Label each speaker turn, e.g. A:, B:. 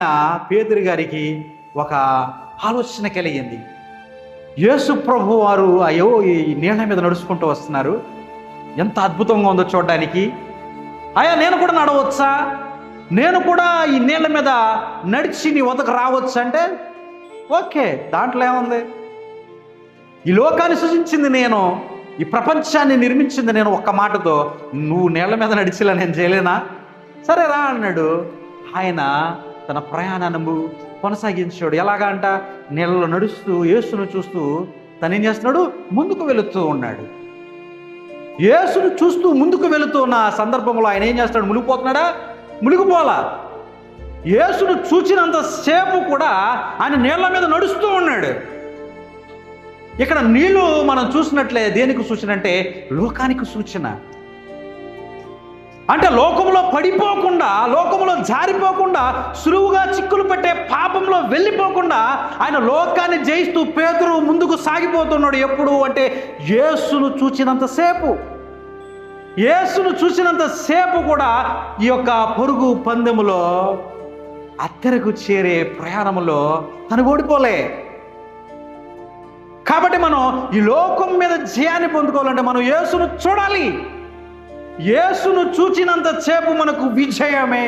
A: పేతురు గారికి ఒక ఆలోచన కలిగింది. యేసు ప్రభు వారు అయ్యో ఈ నీళ్ళ మీద నడుచుకుంటూ వస్తున్నారు, ఎంత అద్భుతంగా ఉందో చూడడానికి. అయ్యా నేను కూడా నడవచ్చా, నేను కూడా ఈ నీళ్ళ మీద నడిచి నీ వద్దకు రావచ్చు అంటే ఓకే, దాంట్లో ఏముంది? ఈ లోకాన్ని సృజించింది నేను, ఈ ప్రపంచాన్ని నిర్మించింది నేను. ఒక్క మాటతో నువ్వు నీళ్ళ మీద నడిచిలా నేను చేయలేనా? సరే రా అన్నాడు. ఆయన తన ప్రయాణాన్ని కొనసాగించాడు. ఎలాగా అంట, నీళ్ళలో నడుస్తూ యేసును చూస్తూ తను ఏం చేస్తున్నాడు, ముందుకు వెళుతూ ఉన్నాడు. యేసును చూస్తూ ముందుకు వెళుతూ ఉన్న సందర్భంలో ఆయన ఏం చేస్తాడు, మునిగిపోతున్నాడా? మునిగిపోలా. యేసును చూచినంత సేపు కూడా ఆయన నీళ్ళ మీద నడుస్తూ ఉన్నాడు. ఇక్కడ నీళ్లు మనం చూసినట్లే దేనికి సూచన అంటే లోకానికి సూచన. అంటే లోకంలో పడిపోకుండా, లోకంలో జారిపోకుండా, సులువుగా చిక్కులు పెట్టే పాపంలో వెళ్ళిపోకుండా ఆయన లోకాన్ని జయిస్తూ పేతురు ముందుకు సాగిపోతున్నాడు. ఎప్పుడు అంటే యేసును చూచినంతసేపు. యేసును చూసినంతసేపు కూడా ఈ యొక్క పరుగు పందెములో అత్తరకు చేరే ప్రయాణంలో తను ఓడిపోలే. కాబట్టి మనం ఈ లోకం మీద జయాన్ని పొందుకోవాలంటే మనం యేసును చూడాలి. యేసును చూచినంత సేపు మనకు విజయమే.